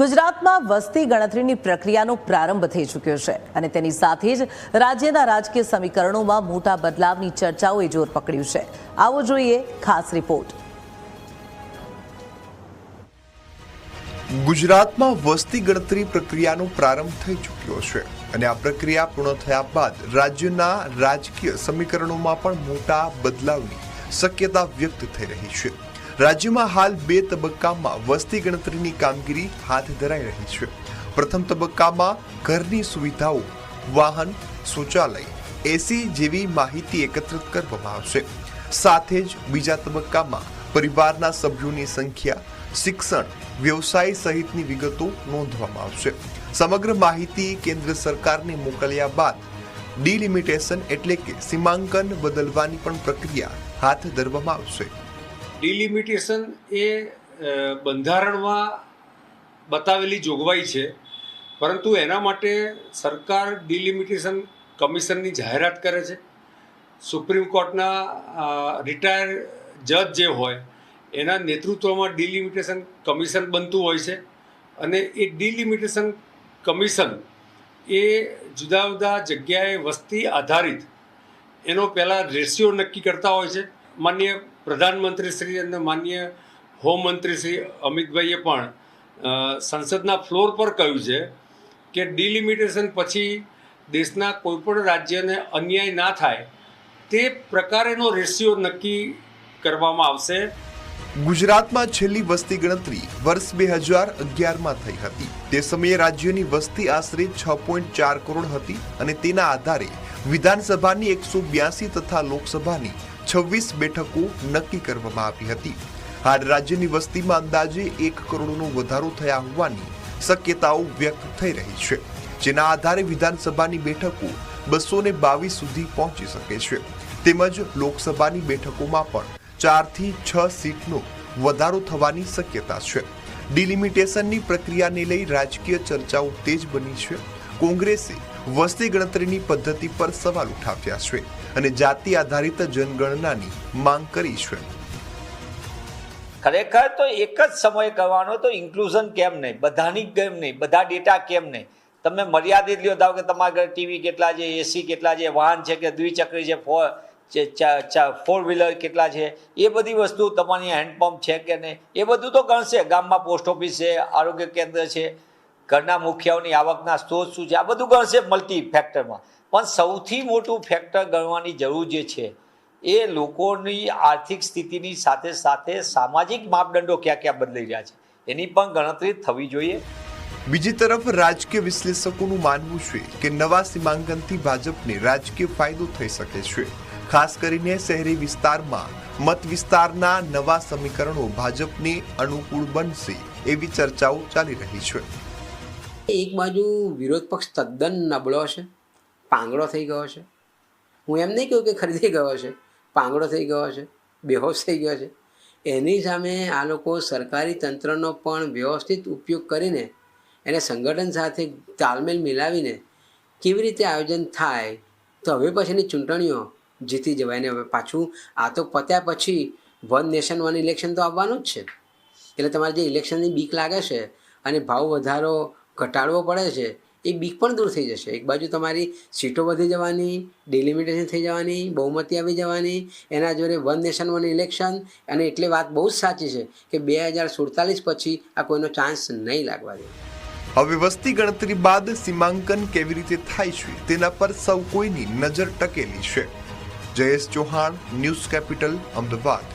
ગુજરાતમાં વસ્તી ગણતરીની પ્રક્રિયાનો પ્રારંભ થઈ ચૂક્યો છે અને તેની સાથે જ રાજ્યના રાજકીય સમીકરણોમાં મોટા બદલાવની ચર્ચાઓએ જોર પકડ્યું છે. આવો જોઈએ ખાસ રિપોર્ટ. ગુજરાતમાં વસ્તી ગણતરી પ્રક્રિયાનો પ્રારંભ થઈ ચૂક્યો છે અને આ પ્રક્રિયા પૂર્ણ થયા બાદ રાજ્યના રાજકીય સમીકરણોમાં પણ મોટા બદલાવની શક્યતા વ્યક્ત થઈ રહી છે. રાજ્યમાં હાલ 2 તબક્કામાં વસ્તી ગણતરીની કામગીરી હાથ ધરાઈ રહી છે. પ્રથમ તબક્કામાં ઘરની સુવિધાઓ, વાહન, શૌચાલય, એસી જેવી માહિતી એકત્રિત કરવામાં આવશે. સાથે જ બીજા તબક્કામાં પરિવારના સભ્યોની સંખ્યા, શિક્ષણ, વ્યવસાય સહિતની વિગતો નોંધવામાં આવશે. સમગ્ર માહિતી કેન્દ્ર સરકારને મોકલ્યા બાદ ડિલિમિટેશન એટલે કે સીમાંકન બદલવાની પણ પ્રક્રિયા હાથ ધરવામાં આવશે. ડિલિમિટેશન એ બંધારણમાં બતાવેલી જોગવાઈ છે, પરંતુ એના માટે સરકાર ડિલિમિટેશન કમિશનની જાહેરાત કરે છે. સુપ્રીમ કોર્ટના રિટાયર જજ જે હોય એના નેતૃત્વમાં ડિલિમિટેશન કમિશન બનતું હોય છે અને એ ડિલિમિટેશન કમિશન એ જુદા જુદા જગ્યાએ વસ્તી આધારિત એનો પહેલાં રેશિયો નક્કી કરતા હોય છે. માનનીય પ્રધાનમંત્રી શ્રી અને માનનીય હોમમંત્રી શ્રી અમિતભાઈએ પણ સંસદના ફ્લોર પર કહ્યું છે કે ડિલિમિટેશન પછી દેશના કોઈપણ રાજ્યને અન્યાય ના થાય તે પ્રકારેનો રેશિયો નક્કી કરવામાં આવશે. ગુજરાતમાં છેલ્લી વસ્તી ગણતરી વર્ષ 2011માં થઈ હતી. તે સમયે રાજ્યની વસ્તી આશરે 6.4 કરોડ હતી અને તેના આધારે વિધાનસભાની 182 તથા લોકસભાની 26 બેઠકો નક્કી કરવામાં આવી હતી. હાલ રાજ્યની વસ્તીમાં અંદાજે 1 કરોડનો વધારો થયા હોવાની શક્યતાઓ વ્યક્ત થઈ રહી છે, જેના આધારે વિધાનસભાની બેઠકો 222 સુધી પહોંચી શકે છે. તેમજ લોકસભાની બેઠકોમાં પણ 4 થી 6 સીટનો વધારો થવાની શક્યતા છે. ડિલિમિટેશનની પ્રક્રિયાને લઈ રાજકીય ચર્ચાઓ તેજ બની છે. કોંગ્રેસે વસ્તી ગણતરીની પદ્ધતિ પર સવાલ ઉઠાવ્યા છે અને જાતિ આધારિત જનગણનાની માંગ કરી છે. ખરેખર તો એક જ સમય કરવાનો તો ઇન્ક્લુઝન કેમ નહીં, બધાની કેમ નહીં, બધા ડેટા કેમ નહીં. તમે મર્યાદિત લ્યો, ધારો કે તમારા ઘરે ટીવી કેટલા છે, એસી કેટલા છે, વાહન છે કે દ્વિચક્રી છે, 4 વ્હીલર કેટલા છે, એ બધી વસ્તુ તમારી હેન્ડપંપ છે કે નહીં, એ બધું તો ગણશે. ગામમાં પોસ્ટ ઓફિસ છે, આરોગ્ય કેન્દ્ર છે, ઘરના મુખિયાઓની આવકના સ્ત્રોત શું છે, આ બધું ગણશે મલ્ટી ફેક્ટરમાં. પણ સૌથી મોટું ફેક્ટર ગણવાની જરૂર જે છે એ લોકોની આર્થિક સ્થિતિની સાથે સાથે સામાજિક માપદંડો ક્યાં ક્યાં બદલાઈ રહ્યા છે એની પણ ગણતરી થવી જોઈએ. બીજી તરફ રાજકીય વિશ્લેષકોનું માનવું છે કે નવા સીમાંકનથી ભાજપને રાજકીય ફાયદો થઈ શકે છે. ખાસ કરીને શહેરી વિસ્તારમાં મત વિસ્તારના નવા સમીકરણો ભાજપને અનુકૂળ બનશે એવી ચર્ચાઓ ચાલી રહી છે. એક બાજુ વિરોધ પક્ષ તદ્દન નબળો છે, પાંગડો થઈ ગયો છે. હું એમ નહીં કહું કે ખરીદી ગયો છે, પાંગડો થઈ ગયો છે, બેહોશ થઈ ગયો છે. એની સામે આ લોકો સરકારી તંત્રનો પણ વ્યવસ્થિત ઉપયોગ કરીને એને સંગઠન સાથે તાલમેલ મિલાવીને કેવી રીતે આયોજન થાય તો હવે પછીની ચૂંટણીઓ જીતી જવાય. ને હવે પાછું આ તો પત્યા પછી વન નેશન વન ઇલેક્શન તો આવવાનું જ છે. એટલે તમારે જે ઇલેક્શનની બીક લાગે છે અને ભાવ વધારો ઘટાડવો પડે છે એ બીક પણ દૂર થઈ જશે. એક બાજુ તમારી સીટો વધી જવાની, ડિલિમિટેશન થઈ જવાની, બહુમતી આવી જવાની, એના જોડે વન નેશન વન ઇલેક્શન. અને એટલે વાત બહુ જ સાચી છે કે 2047 પછી આ કોઈનો ચાન્સ નહીં લાગવા દે. હવે વસ્તી ગણતરી બાદ સીમાંકન કેવી રીતે થાય છે તેના પર સૌ કોઈની નજર ટકેલી છે. Jayesh Chauhan, news capital, Ahmedabad.